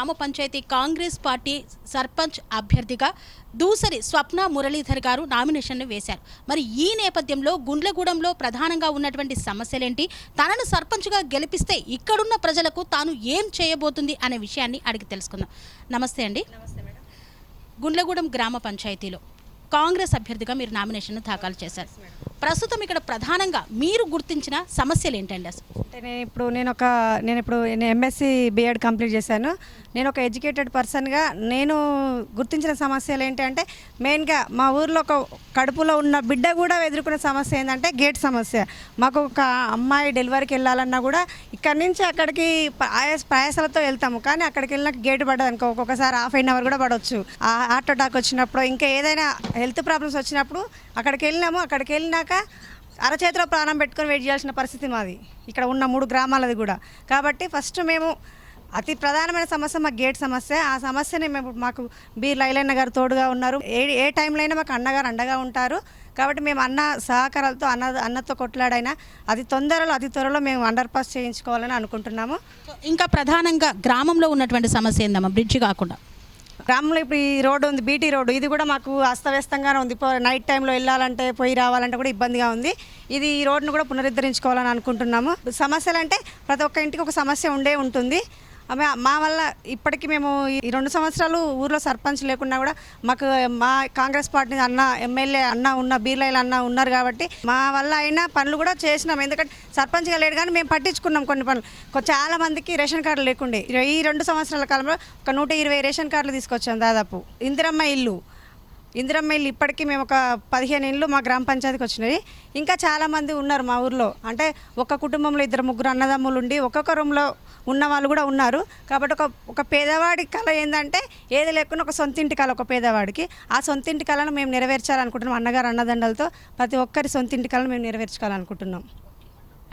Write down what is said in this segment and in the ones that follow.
గ్రామ పంచాయతీ కాంగ్రెస్ పార్టీ సర్పంచ్ అభ్యర్థిగా దూసరి స్వప్న మురళీధర్ గారు నామినేషన్ను వేశారు. మరి ఈ నేపథ్యంలో గుండ్లగూడెంలో ప్రధానంగా ఉన్నటువంటి సమస్యలేంటి, తనను సర్పంచ్గా గెలిపిస్తే ఇక్కడున్న ప్రజలకు తాను ఏం చేయబోతుంది అనే విషయాన్ని అడిగి తెలుసుకుందాం. నమస్తే అండి. నమస్తే మేడం. గుండ్లగూడెం గ్రామ పంచాయతీలో కాంగ్రెస్ అభ్యర్థిగా మీరు నామినేషన్ దాఖలు చేశారు. ప్రస్తుతం ఇక్కడ ప్రధానంగా మీరు గుర్తించిన సమస్యలు ఏంటండి? అసలు అంటే నేను ఇప్పుడు ఎంఎస్సి బిఎడ్ కంప్లీట్ చేశాను. నేను ఒక ఎడ్యుకేటెడ్ పర్సన్గా నేను గుర్తించిన సమస్యలు ఏంటంటే మెయిన్గా మా ఊర్లో ఒక కడుపులో ఉన్న బిడ్డ కూడా ఎదుర్కొనే సమస్య ఏంటంటే గేట్ సమస్య. మాకు ఒక అమ్మాయి డెలివరీకి వెళ్ళాలన్నా కూడా ఇక్కడి నుంచి అక్కడికి ప్రయాసాలతో వెళ్తాము, కానీ అక్కడికి వెళ్ళినాక గేట్ పడదు అనుకో, ఒక్కొక్కసారి హాఫ్ అన్ అవర్ కూడా పడవచ్చు. హార్ట్ అటాక్ వచ్చినప్పుడు ఇంకా ఏదైనా హెల్త్ ప్రాబ్లమ్స్ వచ్చినప్పుడు అక్కడికి వెళ్ళినాక అరచేతిలో ప్రాణం పెట్టుకొని వెయిట్ చేయాల్సిన పరిస్థితి మాది ఇక్కడ ఉన్న 3 గ్రామాలది కూడా. కాబట్టి ఫస్ట్ మేము అతి ప్రధానమైన సమస్య మా గేట్ సమస్య. ఆ సమస్యని మాకు బి లైలన్న గారు తోడుగా ఉన్నారు. ఏ టైంలో అయినా మాకు అన్నగారు అండగా ఉంటారు. కాబట్టి మేము అన్న సహకారాలతో అన్నతో కొట్లాడైనా అతి త్వరలో మేము అండర్ పాస్ చేయించుకోవాలని అనుకుంటున్నాము. ఇంకా ప్రధానంగా గ్రామంలో ఉన్నటువంటి సమస్య ఏందమ్మా? బ్రిడ్జ్ కాకుండా గ్రామంలో ఇప్పుడు ఈ రోడ్డు ఉంది, బీటీ రోడ్డు, ఇది కూడా మాకు అస్తవ్యస్తంగానే ఉంది. నైట్ టైంలో వెళ్ళాలంటే పోయి రావాలంటే కూడా ఇబ్బందిగా ఉంది. ఈ రోడ్డును కూడా పునరుద్ధరించుకోవాలని అనుకుంటున్నాము. సమస్యలు అంటే ప్రతి ఒక్క ఇంటికి ఒక సమస్య ఉంటుంది. మా వల్ల ఇప్పటికీ మేము ఈ 2 సంవత్సరాలు ఊర్లో సర్పంచ్ లేకున్నా కూడా మాకు మా కాంగ్రెస్ పార్టీ అన్న ఎమ్మెల్యే అన్న ఉన్న బీర్లైల్ అన్న ఉన్నారు కాబట్టి మా వల్ల అయినా పనులు కూడా చేసినాం. ఎందుకంటే సర్పంచ్గా లేడు కానీ మేము పట్టించుకున్నాం కొన్ని పనులు. చాలా మందికి రేషన్ కార్డులు లేకుండే ఈ 2 సంవత్సరాల కాలంలో ఒక 120 రేషన్ కార్డులు తీసుకొచ్చాం. దాదాపు ఇందిరమ్మ ఇల్లు ఇప్పటికీ మేము ఒక 15 ఇళ్ళు మా గ్రామ పంచాయతీకి వచ్చినాయి. ఇంకా చాలామంది ఉన్నారు మా ఊర్లో. అంటే ఒక కుటుంబంలో 2-3 అన్నదమ్ములు ఉండి ఒక్కొక్క రూమ్లో ఉన్న వాళ్ళు కూడా ఉన్నారు. కాబట్టి ఒక పేదవాడి కళ ఏంటంటే ఏది లేకుండా ఒక సొంతింటి కళ ఒక పేదవాడికి. ఆ సొంతింటి కళను మేము నెరవేర్చాలనుకుంటున్నాం. అన్నగారు అన్నదండలతో ప్రతి ఒక్కరి సొంతింటి కళను మేము నెరవేర్చుకోవాలనుకుంటున్నాం.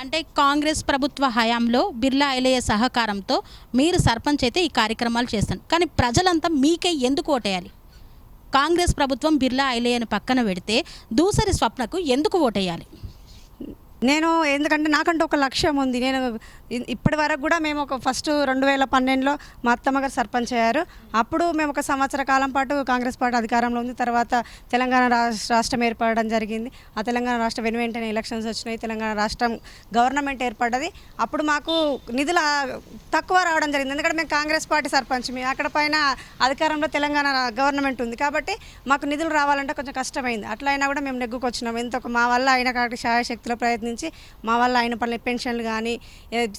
అంటే కాంగ్రెస్ ప్రభుత్వ హయాంలో బిర్లా ఐలయ్య సహకారంతో మీరు సర్పంచ్ అయితే ఈ కార్యక్రమాలు చేస్తాను, కానీ ప్రజలంతా మీకే ఎందుకు ఓటేయాలి? కాంగ్రెస్ ప్రభుత్వం బిర్లా ఐలయ్యను పక్కన పెడితే దూసరి స్వప్నకు ఎందుకు ఓటేయాలి? ఎందుకంటే నాకంటూ ఒక లక్ష్యం ఉంది. నేను ఇప్పటి వరకు కూడా మేము ఫస్ట్ 2012లో మా అత్తమ్మగారు సర్పంచ్ అయ్యారు. అప్పుడు మేము ఒక సంవత్సర కాలం పాటు కాంగ్రెస్ పార్టీ అధికారంలో ఉంది. తర్వాత తెలంగాణ రాష్ట్రం ఏర్పడడం జరిగింది. ఆ తెలంగాణ రాష్ట్రం వెంటనే ఎలక్షన్స్ వచ్చినాయి. తెలంగాణ రాష్ట్రం గవర్నమెంట్ ఏర్పడ్డది. అప్పుడు మాకు నిధులు తక్కువ రావడం జరిగింది. ఎందుకంటే మేము కాంగ్రెస్ పార్టీ సర్పంచ్, అక్కడ పైన అధికారంలో తెలంగాణ గవర్నమెంట్ ఉంది కాబట్టి మాకు నిధులు రావాలంటే కొంచెం కష్టమైంది. అట్లా అయినా కూడా మేము నెగ్గుకొచ్చినాం. మా వల్ల అయిన కాబట్టి శాయశక్తిలో ప్రయత్నించి మా వల్ల అయిన పనులు పెన్షన్లు కానీ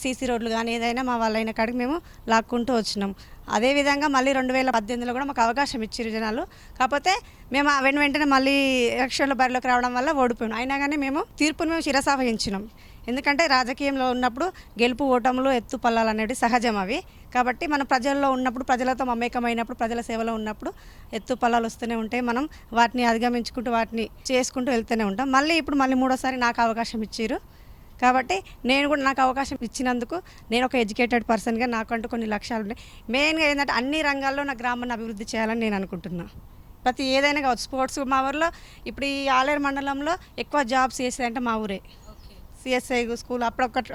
సీసీ రోడ్లు కానీ ఏదైనా మా వల్ల అయిన కాడికి మేము లాక్కుంటూ వచ్చినాం. అదేవిధంగా మళ్ళీ 2018లో కూడా మాకు అవకాశం ఇచ్చారు జనాలు. కాకపోతే మేము వెంటనే మళ్ళీ ఎలక్షన్లో బరిలోకి రావడం వల్ల ఓడిపోయాం. అయినా కానీ మేము తీర్పును శిరసావహించినాం. ఎందుకంటే రాజకీయంలో ఉన్నప్పుడు గెలుపు ఓటములు ఎత్తు పల్లాలు అనేవి సహజం అవి. కాబట్టి మనం ప్రజల్లో ఉన్నప్పుడు, ప్రజలతో మమేకమైనప్పుడు, ప్రజల సేవలో ఉన్నప్పుడు ఎత్తు పల్లాలు వస్తూనే ఉంటాయి. మనం వాటిని అధిగమించుకుంటూ వాటిని చేసుకుంటూ వెళ్తూనే ఉంటాం. మళ్ళీ మూడోసారి నాకు అవకాశం ఇచ్చారు కాబట్టి నాకు అవకాశం ఇచ్చినందుకు నేను ఒక ఎడ్యుకేటెడ్ పర్సన్గా నాకంటూ కొన్ని లక్ష్యాలు ఉన్నాయి. మెయిన్గా ఏంటంటే అన్ని రంగాల్లో నా గ్రామాన్ని అభివృద్ధి చేయాలని నేను అనుకుంటున్నాను. ప్రతి ఏదైనా కావచ్చు. స్పోర్ట్స్ మా ఊరిలో ఇప్పుడు ఈ ఆలేరు మండలంలో ఎక్కువ జాబ్స్ చేసేదంటే మా ఊరే. సిఎస్ఐ స్కూల్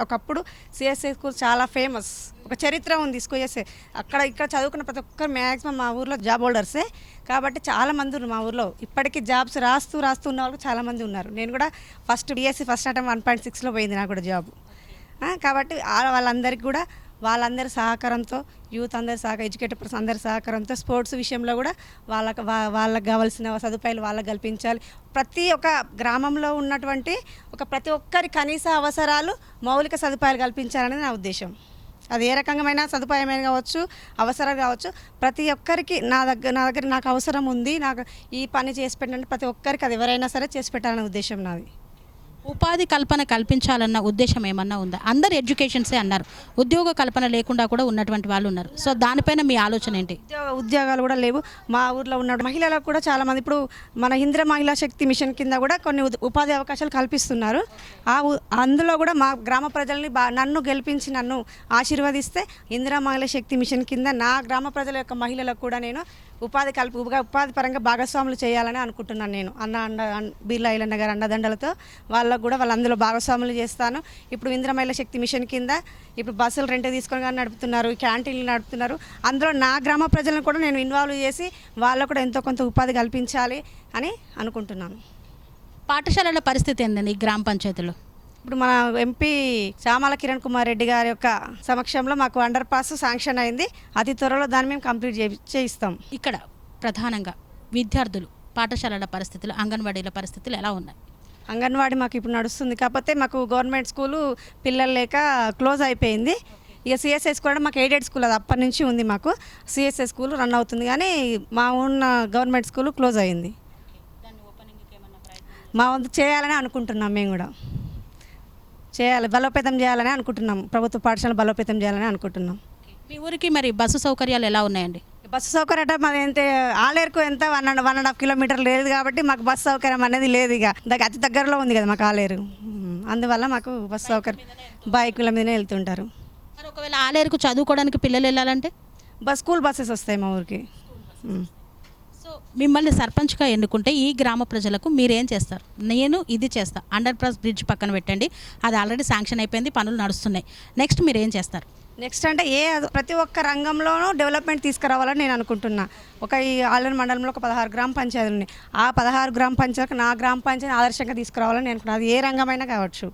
ఒకప్పుడు సిఎస్ఐ స్కూల్ చాలా ఫేమస్, ఒక చరిత్ర ఉంది సిఎస్ఐ. ఇక్కడ చదువుకున్న ప్రతి ఒక్కరు మ్యాక్సిమం మా ఊర్లో జాబ్ హోల్డర్సే. కాబట్టి చాలామంది ఉన్నారు మా ఊర్లో. ఇప్పటికీ జాబ్స్ రాస్తూ ఉన్న వాళ్ళు చాలామంది ఉన్నారు. నేను కూడా బీఎస్సీ ఫస్ట్ అటెంప్ట్ 1.6లో పోయింది నాకు కూడా జాబ్. కాబట్టి వాళ్ళందరి సహకారంతో, యూత్ అందరి ఎడ్యుకేటెడ్ పర్సన్ అందరి సహకారంతో స్పోర్ట్స్ విషయంలో కూడా వాళ్ళకి కావాల్సిన సదుపాయాలు వాళ్ళకి కల్పించాలి. ప్రతి ఒక్క గ్రామంలో ఉన్నటువంటి ప్రతి ఒక్కరి కనీస అవసరాలు, మౌలిక సదుపాయాలు కల్పించాలనేది నా ఉద్దేశం. అది ఏ రకమైన సదుపాయమైన కావచ్చు, అవసరం కావచ్చు, ప్రతి ఒక్కరికి నా దగ్గర నాకు అవసరం ఉంది, నాకు ఈ పని చేసి పెట్టండి, ప్రతి ఒక్కరికి అది ఎవరైనా సరే చేసి పెట్టాలనే ఉద్దేశం నాది. ఉపాధి కల్పన కల్పించాలన్న ఉద్దేశం ఏమన్నా ఉందా? అందరు ఎడ్యుకేషన్సే అన్నారు, ఉద్యోగ కల్పన లేకుండా కూడా ఉన్నటువంటి వాళ్ళు ఉన్నారు. సో దానిపైన మీ ఆలోచన ఏంటి? ఉద్యోగాలు కూడా లేవు మా ఊర్లో ఉన్న మహిళలకు కూడా చాలామంది. ఇప్పుడు మన ఇందిర మహిళా శక్తి మిషన్ కింద కూడా కొన్ని ఉపాధి అవకాశాలు కల్పిస్తున్నారు. అందులో కూడా మా గ్రామ ప్రజల్ని నన్ను గెలిపించి నన్ను ఆశీర్వదిస్తే ఇందిరా మహిళా శక్తి మిషన్ కింద నా గ్రామ ప్రజల యొక్క మహిళలకు కూడా నేను ఉపాధి పరంగా భాగస్వాములు చేయాలని అనుకుంటున్నాను నేను. బిర్లా ఐలన్న గారు అండదండలతో వాళ్ళకు కూడా అందులో భాగస్వాములు చేస్తాను. ఇప్పుడు ఇందిరా మహిళా శక్తి మిషన్ కింద ఇప్పుడు బస్సులు రెంట్ తీసుకొని కానీ నడుపుతున్నారు, క్యాంటీన్లు నడుపుతున్నారు. అందులో నా గ్రామ ప్రజలను కూడా నేను ఇన్వాల్వ్ చేసి వాళ్ళకు కూడా ఎంతో కొంత ఉపాధి కల్పించాలి అని అనుకుంటున్నాను. పాఠశాలల పరిస్థితి ఏందండి ఈ గ్రామ పంచాయతీలో? ఇప్పుడు మన ఎంపీ చామల కిరణ్ కుమార్ రెడ్డి గారి యొక్క సమక్షంలో మాకు అండర్ పాస్ శాంక్షన్ అయింది. అతి త్వరలో దాన్ని మేము కంప్లీట్ చేయిస్తాం. ఇక్కడ ప్రధానంగా విద్యార్థులు పాఠశాలల పరిస్థితులు, అంగన్వాడీల పరిస్థితులు ఎలా ఉన్నాయి? అంగన్వాడీ మాకు ఇప్పుడు నడుస్తుంది, కాకపోతే మాకు గవర్నమెంట్ స్కూలు పిల్లలు లేక క్లోజ్ అయిపోయింది. ఇక సిఎస్ఐ స్కూల్ మాకు ఎయిడెడ్ స్కూల్, అది అప్పటి నుంచి ఉంది. మాకు సిఎస్ఐ స్కూల్ రన్ అవుతుంది, కానీ మా ఉన్న గవర్నమెంట్ స్కూలు క్లోజ్ అయింది. మా వంతు చేయాలని అనుకుంటున్నాం, మేము కూడా బలోపేతం చేయాలని అనుకుంటున్నాం. ప్రభుత్వ పాఠశాల బలోపేతం చేయాలని అనుకుంటున్నాం. మీ ఊరికి మరి బస్సు సౌకర్యాలు ఎలా ఉన్నాయండి? బస్సు సౌకర్యం మాది ఆలేరుకు ఎంత 1.5 కిలోమీటర్లు లేదు కాబట్టి మాకు బస్సు సౌకర్యం అనేది లేదు. ఇక అతి దగ్గరలో ఉంది కదా మాకు ఆలేరు, అందువల్ల మాకు బస్సు సౌకర్యం బైకుల మీదనే వెళ్తుంటారు. మరి ఒకవేళ ఆలేరుకు చదువుకోవడానికి పిల్లలు వెళ్ళాలంటే స్కూల్ బస్సెస్ వస్తాయి మా ఊరికి. సో మిమ్మల్ని సర్పంచ్గా ఎన్నుకుంటే ఈ గ్రామ ప్రజలకు మీరేం చేస్తారు? నేను ఇది చేస్తా, అండర్ పాస్ బ్రిడ్జ్ పక్కన పెట్టండి, అది ఆల్రెడీ శాంక్షన్ అయిపోయింది, పనులు నడుస్తున్నాయి. నెక్స్ట్ మీరు ఏం చేస్తారు? నెక్స్ట్ అంటే ప్రతి ఒక్క రంగంలోనూ డెవలప్మెంట్ తీసుకురావాలని నేను అనుకుంటున్నా. ఈ ఆలూరు మండలంలో ఒక 16 గ్రామ పంచాయతీలు ఉన్నాయి. ఆ 16 గ్రామ పంచాయతీలకు నా గ్రామ పంచాయతీ ఆదర్శంగా తీసుకురావాలని నేను అనుకుంటున్నాను. అది ఏ రంగమైనా కావచ్చు.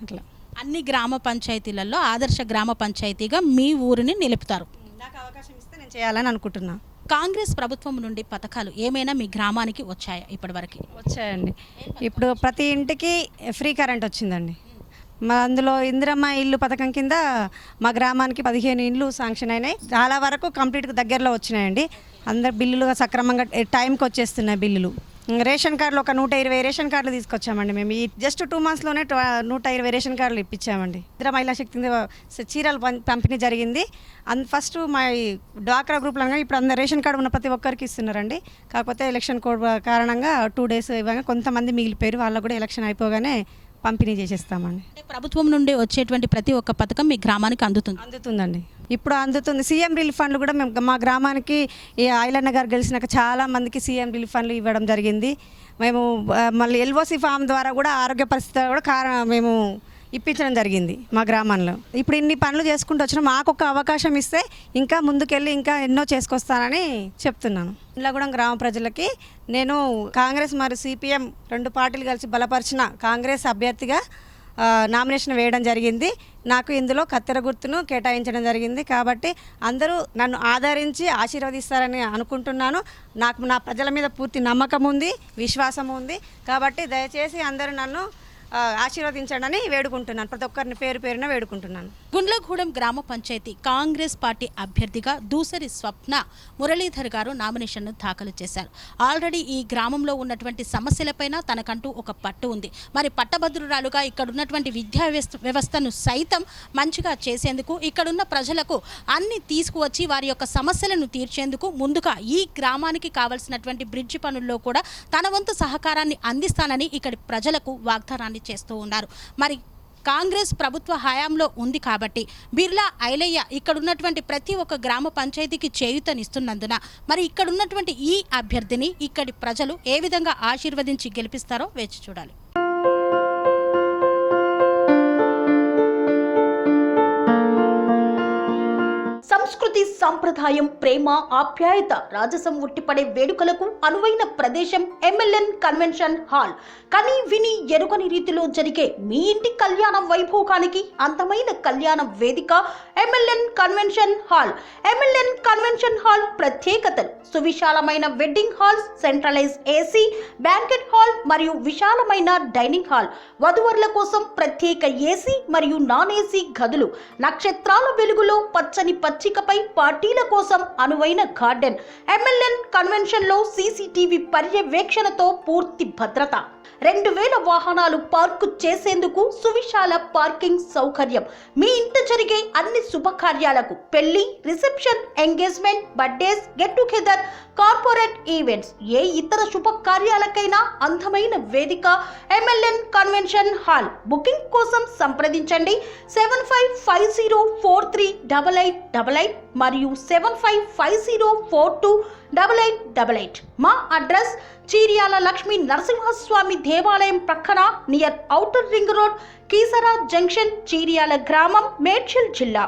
అట్లా అన్ని గ్రామ పంచాయతీలలో ఆదర్శ గ్రామ పంచాయతీగా మీ ఊరిని నిలుపుతారు. నాకు అవకాశం ఇస్తే నేను చేయాలని అనుకుంటున్నా. కాంగ్రెస్ ప్రభుత్వం నుండి పథకాలు ఏమైనా మీ గ్రామానికి వచ్చాయా ఇప్పటివరకు? వచ్చాయండి. ఇప్పుడు ప్రతి ఇంటికి ఫ్రీ కరెంట్ వచ్చిందండి. అందులో ఇందిరమ్మ ఇల్లు పథకం కింద మా గ్రామానికి 15 ఇండ్లు శాంక్షన్ అయినాయి. చాలా వరకు కంప్లీట్గా దగ్గరలో వచ్చినాయండి. అందరు బిల్లులు సక్రమంగా టైంకి వచ్చేస్తున్నాయి బిల్లులు. రేషన్ కార్డులు ఒక 120 రేషన్ కార్డులు తీసుకొచ్చామండి. మేము ఈ జస్ట్ 2 మంత్స్లోనే 120 రేషన్ కార్డులు ఇప్పించామండి. ఇందిరా మహిళా శక్తి చీరలు పంపిణీ జరిగింది. ఫస్ట్ మా డ్వాక్రా గ్రూప్లో ఇప్పుడు అందరు రేషన్ కార్డు ఉన్న ప్రతి ఒక్కరికి ఇస్తున్నారండి. కాకపోతే ఎలక్షన్ కోడ్ కారణంగా 2 days ఇవ్వగా కొంతమంది మిగిలిపోయారు. వాళ్ళకు కూడా ఎలక్షన్ అయిపోగానే పంపిణీ చేసేస్తామండి. ప్రభుత్వం నుండి వచ్చేటువంటి ప్రతి ఒక్క పథకం మీ గ్రామానికి అందుతుందండి. ఇప్పుడు అందుతుంది. సీఎం రిలీఫ్ ఫండ్లు కూడా మేము మా గ్రామానికి ఈ ఐలన్న గారు గెలిచినాక చాలా మందికి సీఎం రిలీఫ్ ఫండ్లు ఇవ్వడం జరిగింది. మేము మళ్ళీ ఎల్ఓసి ఫామ్ ద్వారా కూడా ఆరోగ్య పరిస్థితి కూడా మేము ఇప్పించడం జరిగింది మా గ్రామంలో. ఇప్పుడు ఇన్ని పనులు చేసుకుంటూ వచ్చినా మాకు ఒక అవకాశం ఇస్తే ఇంకా ముందుకెళ్ళి ఇంకా ఎన్నో చేసుకొస్తానని చెప్తున్నాను. ఇండ్లగూడెం గ్రామ ప్రజలకి నేను కాంగ్రెస్ మరియు సిపిఎం 2 పార్టీలు కలిసి బలపరిచిన కాంగ్రెస్ అభ్యర్థిగా నామినేషన్ వేయడం జరిగింది. నాకు ఇందులో కత్తెర గుర్తును కేటాయించడం జరిగింది. కాబట్టి అందరూ నన్ను ఆదరించి ఆశీర్వదిస్తారని అనుకుంటున్నాను. నాకు నా ప్రజల మీద పూర్తి నమ్మకం ఉంది, విశ్వాసం ఉంది. కాబట్టి దయచేసి అందరూ నన్ను ఆశీర్వదించండి వేడుకుంటున్నాను. ప్రతి ఒక్కరిని పేరు పేరున వేడుకుంటున్నాను. గుండ్లగూడెం గ్రామ పంచాయతీ కాంగ్రెస్ పార్టీ అభ్యర్థిగా దూసరి స్వప్న మురళీధర్ గారు నామినేషన్ను దాఖలు చేశారు. ఆల్రెడీ ఈ గ్రామంలో ఉన్నటువంటి సమస్యలపైన తనకంటూ ఒక పట్టు ఉంది. మరి పట్టభద్రురాలుగా ఇక్కడ ఉన్నటువంటి విద్యా వ్యవస్థను సైతం మంచిగా చేసేందుకు, ఇక్కడున్న ప్రజలకు అన్ని తీసుకువచ్చి వారి యొక్క సమస్యలను తీర్చేందుకు ముందుగా ఈ గ్రామానికి కావలసినటువంటి బ్రిడ్జి పనుల్లో కూడా తన వంతు సహకారాన్ని అందిస్తానని ఇక్కడి ప్రజలకు వాగ్దానాన్ని చేస్తూ ఉన్నారు. మరి కాంగ్రెస్ ప్రభుత్వ హయాంలో ఉంది కాబట్టి బిర్లా ఐలయ్య ఇక్కడున్నటువంటి ప్రతి ఒక్క గ్రామ పంచాయతీకి చేయూతనిస్తున్నందున మరి ఇక్కడున్నటువంటి ఈ అభ్యర్థిని ఇక్కడి ప్రజలు ఏ విధంగా ఆశీర్వదించి గెలిపిస్తారో వేచి చూడాలి. సంస్కృతి, సంప్రదాయం, ప్రేమ, ఆప్యాయత, రాజసం ఉట్టిపడే వేడుకలకు అనువైన ప్రదేశం MLN కన్వెన్షన్ హాల్. కని విని ఎరుగని రీతిలో జరిగే మీ ఇంటి కళ్యాణ వైభోగానికి అందమైన కళ్యాణ వేదిక MLN convention hall. MLN convention hall ప్రత్యేకతలు: సువిశాలమైన wedding halls, centralise AC banquet hall మరియు విశాలమైన డైనింగ్ హాల్, వధువరుల కోసం ప్రత్యేక AC మరియు నాన్ AC గదులు, నక్షత్రాల వెలుగులో పచ్చని పచ్చికపై పార్టీల కోసం అనువైన గార్డెన్. MLN కన్వెన్షన్ లో CCTV పర్యవేక్షణతో పూర్తి భద్రత. 2000 వాహనాలు పార్కు చేసేందుకు సువిశాల పార్కింగ్ సౌకర్యం. మీ ఇంట జరిగే అన్ని శుభకార్యాలకు, పెళ్లి, reception, engagement, birthdays, get together, corporate events, ఏ ఇతర శుభకార్యాలకైనా అందమైన వేదిక MLN కన్వెన్షన్ హాల్. బుకింగ్ కోసం సంప్రదించండి 7550438888 మరియు 7550428888. మా అడ్రస్ చీర్యాల లక్ష్మీ నరసింహస్వామి దేవాలయం ప్రక్కన, near outer ring road, Keesara junction, Cheeryal గ్రామం, మేడ్చల్ జిల్లా.